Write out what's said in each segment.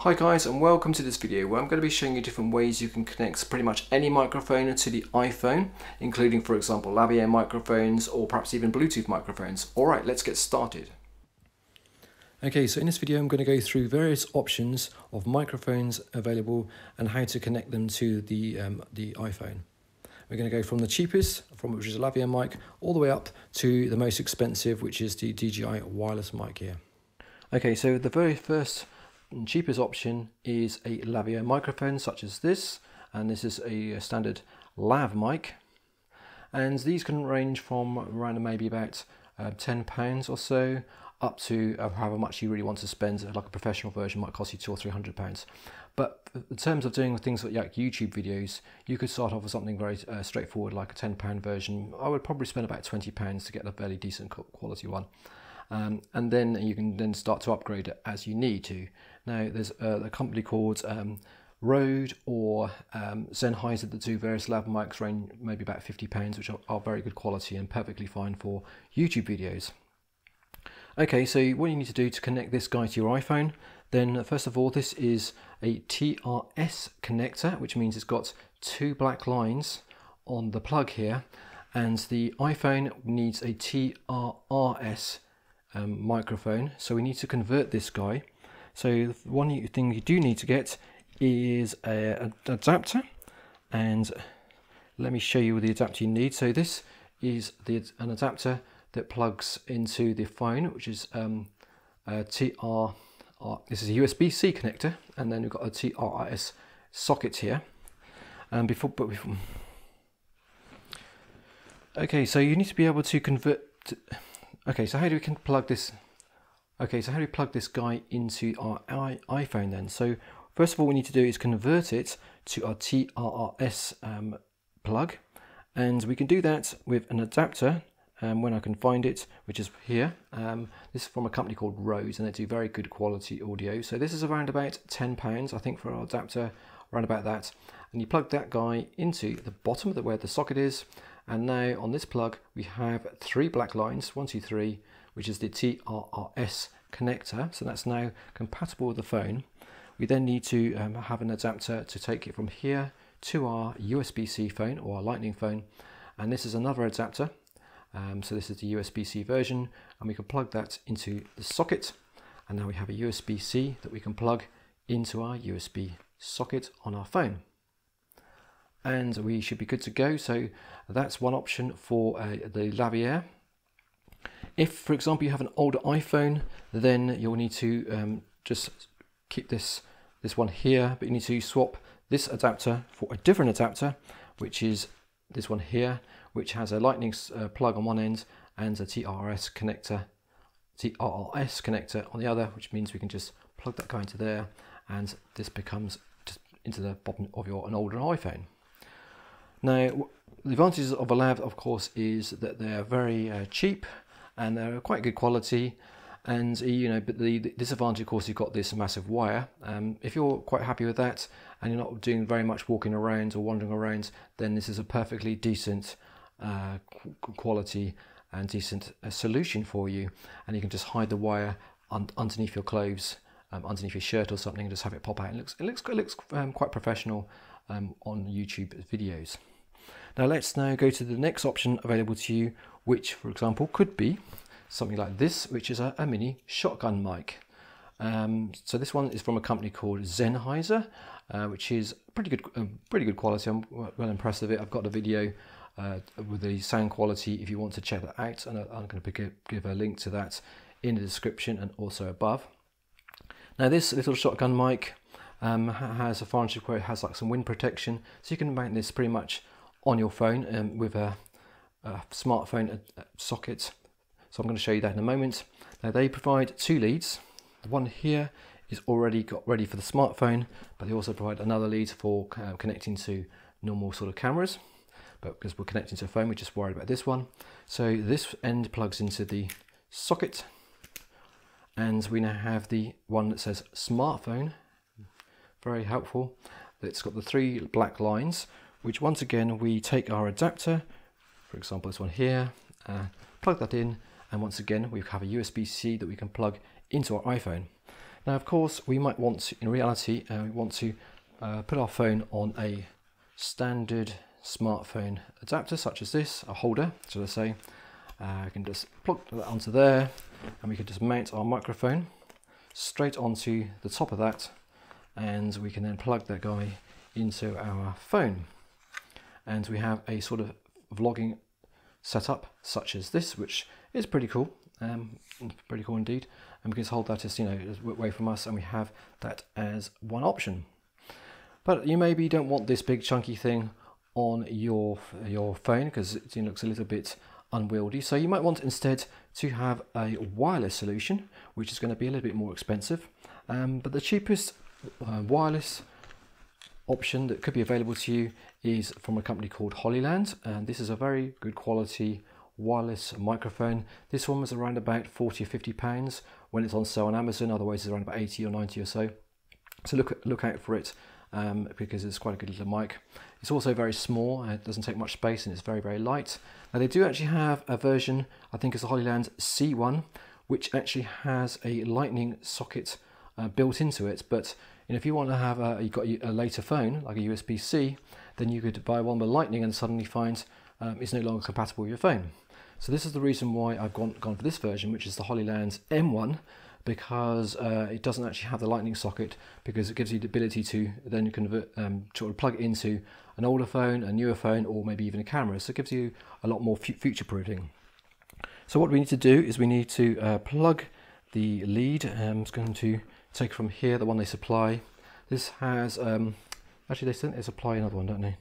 Hi guys, and welcome to this video where I'm going to be showing you different ways you can connect pretty much any microphone to the iPhone, including for example lavalier microphones or perhaps even Bluetooth microphones. Alright, let's get started. Okay, so in this video I'm going to go through various options of microphones available and how to connect them to the iPhone. We're going to go from the cheapest, which is a lavalier mic, all the way up to the most expensive, which is the DJI Wireless Mic here. Okay, so the very first and cheapest option is a lavalier microphone such as this, and this is a standard Lav Mic, and these can range from around maybe about £10 or so up to however much you really want to spend. Like a professional version might cost you £200 or £300. But in terms of doing things like YouTube videos, you could start off with something very straightforward like a £10 version. I would probably spend about £20 to get a fairly decent quality one. And then you can then start to upgrade it as you need to. Now there's a company called Rode or Sennheiser that do various lav mics, range maybe about £50, which are very good quality and perfectly fine for YouTube videos. Okay, so what you need to do to connect this guy to your iPhone, then first of all, this is a TRS connector, which means it's got two black lines on the plug here, and the iPhone needs a TRRS microphone, so we need to convert this guy. So one thing you do need to get is an adapter, and let me show you the adapter you need. So this is an adapter that plugs into the phone, which is this is a USB-C connector, and then we've got a TRRS socket here. And okay, so you need to be able to convert. Okay, so how do we plug this? Okay, so how do we plug this guy into our iPhone then? So first of all, we need to do is convert it to our TRRS plug, and we can do that with an adapter. When I can find it, which is here. This is from a company called Rode, and they do very good quality audio. So this is around about £10, I think, for our adapter, around about that. And you plug that guy into the bottom of where the socket is. And now on this plug, we have three black lines, 1, 2, 3, which is the TRRS connector. So that's now compatible with the phone. We then need to have an adapter to take it from here to our USB-C phone or our Lightning phone. And this is another adapter. So this is the USB-C version, and we can plug that into the socket, and now we have a USB-C that we can plug into our USB socket on our phone, and we should be good to go. So that's one option for the lavalier. If, for example, you have an older iPhone, then you'll need to just keep this one here, but you need to swap this adapter for a different adapter, which is this one here, which has a lightning plug on one end and a TRRS connector on the other, which means we can just plug that guy into there, and this becomes just into the bottom of an older iPhone. Now, the advantages of a lav, of course, is that they're very cheap and they're quite good quality. And but the disadvantage, of course, you've got this massive wire. If you're quite happy with that and you're not doing very much walking around or wandering around, then this is a perfectly decent quality and decent solution for you. And you can just hide the wire underneath your clothes, underneath your shirt or something, and just have it pop out. It looks quite professional on YouTube videos. Now let's go to the next option available to you, which, for example, could be something like this, which is a mini shotgun mic. So this one is from a company called Sennheiser, which is pretty good quality. I'm well impressed with it. I've got a video with the sound quality if you want to check that out, and I'm going to give a link to that in the description and also above. Now this little shotgun mic has a function where it has like some wind protection, so you can mount this pretty much on your phone with a smartphone socket. So I'm going to show you that in a moment. Now they provide two leads. The one here is already got ready for the smartphone, but they also provide another lead for connecting to normal sort of cameras. But because we're connecting to a phone, we're just worried about this one. So this end plugs into the socket, and we now have the one that says smartphone. Very helpful. It's got the three black lines, which once again we take our adapter, for example this one here, plug that in, and once again we have a USB-C that we can plug into our iPhone. Now, of course, we might want to, in reality, we want to put our phone on a standard smartphone adapter, such as this, a holder, so let's say. I can just plug that onto there, and we can just mount our microphone straight onto the top of that, and we can then plug that guy into our phone. And we have a sort of vlogging setup such as this, which is pretty cool, pretty cool indeed. And we can just hold that as, away from us, and we have that as one option. But you maybe don't want this big chunky thing on your phone because it looks a little bit unwieldy. So you might want instead to have a wireless solution, which is going to be a little bit more expensive. But the cheapest wireless option that could be available to you is from a company called Hollyland, and this is a very good quality wireless microphone. This one was around about 40 or 50 pounds when it's on sale on Amazon, otherwise it's around about 80 or 90 or so. So look out for it, because it's quite a good little mic. It's also very small, it doesn't take much space, and it's very, very light. Now they do actually have a version, I think it's the Hollyland C1, which actually has a lightning socket built into it. But if you want to have you've got a later phone like a USB-C, then you could buy one with lightning and suddenly find it's no longer compatible with your phone. So this is the reason why I've gone for this version, which is the Hollyland M1, because it doesn't actually have the lightning socket, because it gives you the ability to then convert, sort of plug it into an older phone, a newer phone, or maybe even a camera. So it gives you a lot more future-proofing. So what we need to do is we need to plug the lead. I'm just going to take from here, the one they supply. This has, actually they supply another one, don't they?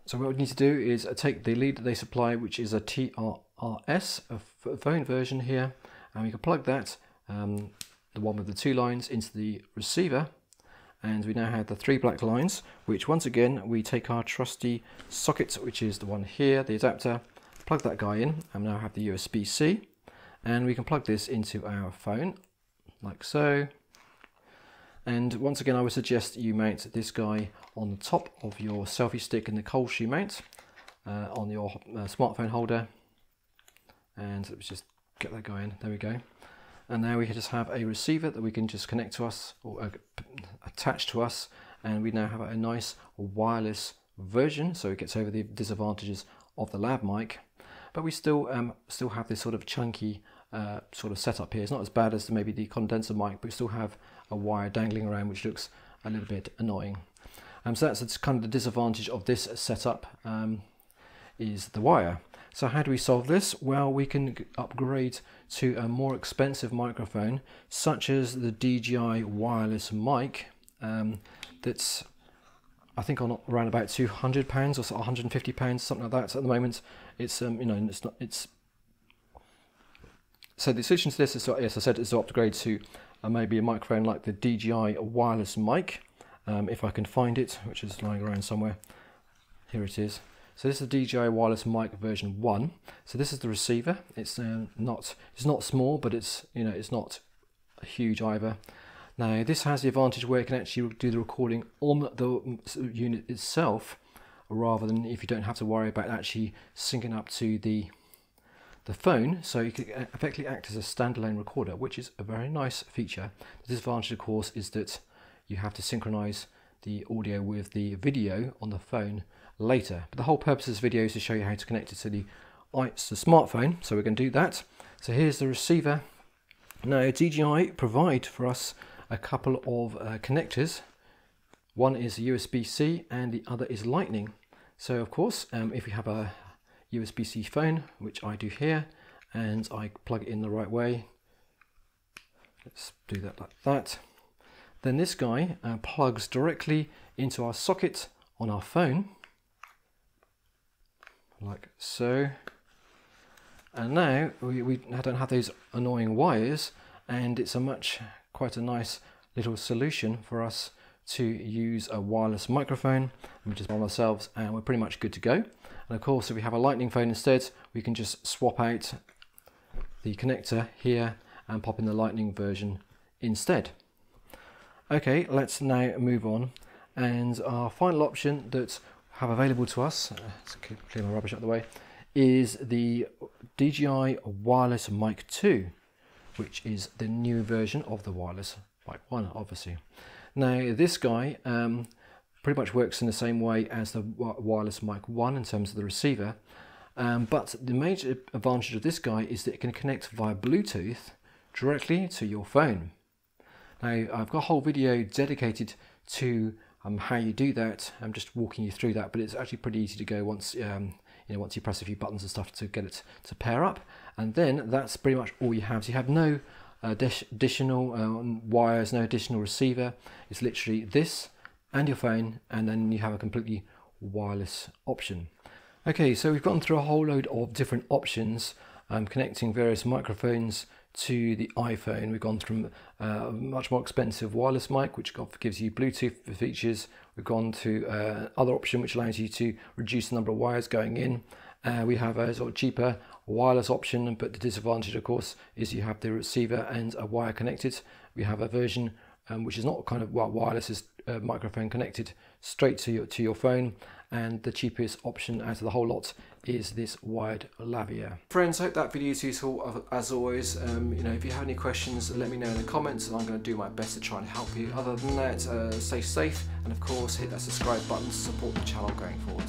So what we need to do is take the lead that they supply, which is a TRRS, a phone version here, and we can plug that, the one with the 2 lines, into the receiver, and we now have the 3 black lines, which once again we take our trusty socket, which is the one here, the adapter, plug that guy in, and now have the USB-C, and we can plug this into our phone, like so. And once again, I would suggest you mount this guy on the top of your selfie stick in the cold shoe mount on your smartphone holder. And let's just get that going. There we go. And now we can just have a receiver that we can just connect to us or attach to us, and we now have a nice wireless version. So it gets over the disadvantages of the Lav Mic, but we still have this sort of chunky sort of setup here. It's not as bad as maybe the condenser mic, but we still have a wire dangling around, which looks a little bit annoying. So that's kind of the disadvantage of this setup, is the wire. So how do we solve this? Well, we can upgrade to a more expensive microphone, such as the DJI Wireless Mic. That's, I think, on around about £200 or £150, something like that. At the moment, it's so the solution to this is, as I said, is to upgrade to maybe a microphone like the DJI Wireless Mic, if I can find it, which is lying around somewhere. Here it is. So this is the DJI Wireless Mic version 1. So this is the receiver. It's not small, but it's not huge either. Now this has the advantage where it can actually do the recording on the unit itself, rather than if you don't have to worry about actually syncing up to the phone. So you can effectively act as a standalone recorder, which is a very nice feature. The disadvantage, of course, is that you have to synchronize the audio with the video on the phone later. But the whole purpose of this video is to show you how to connect it to the smartphone. So we're going to do that. So here's the receiver. Now DJI provide for us a couple of connectors. One is USB-C and the other is Lightning. So of course, if we have a USB-C phone, which I do here, and I plug it in the right way, let's do that like that, then this guy plugs directly into our socket on our phone, like so. And now we don't have those annoying wires, and it's quite a nice little solution for us to use a wireless microphone. We just on ourselves, and we're pretty much good to go. And of course, if we have a Lightning phone instead, we can just swap out the connector here and pop in the lightning version instead. Okay, let's now move on, and our final option that have available to us, let's clear my rubbish out of the way, is the DJI Wireless Mic 2, which is the new version of the Wireless Mic 1, obviously. Now this guy pretty much works in the same way as the Wireless Mic 1 in terms of the receiver, but the major advantage of this guy is that it can connect via Bluetooth directly to your phone. Now I've got a whole video dedicated to how you do that. I'm just walking you through that, but it's actually pretty easy to go once once you press a few buttons and stuff to get it to pair up, and then that's pretty much all you have. So you have no additional wires, no additional receiver. It's literally this and your phone, and then you have a completely wireless option. Okay, so we've gone through a whole load of different options connecting various microphones to the iPhone. We've gone from a much more expensive wireless mic, which gives you Bluetooth features. We've gone to other option which allows you to reduce the number of wires going in. We have a sort of cheaper wireless option, but the disadvantage, of course, is you have the receiver and a wire connected. We have a version which is not kind of wireless, is microphone connected straight to your phone, and the cheapest option out of the whole lot is this wired lavalier. Friends, hope that video is useful as always. If you have any questions, let me know in the comments, and I'm going to do my best to try and help you. Other than that, stay safe, and of course hit that subscribe button to support the channel going forward.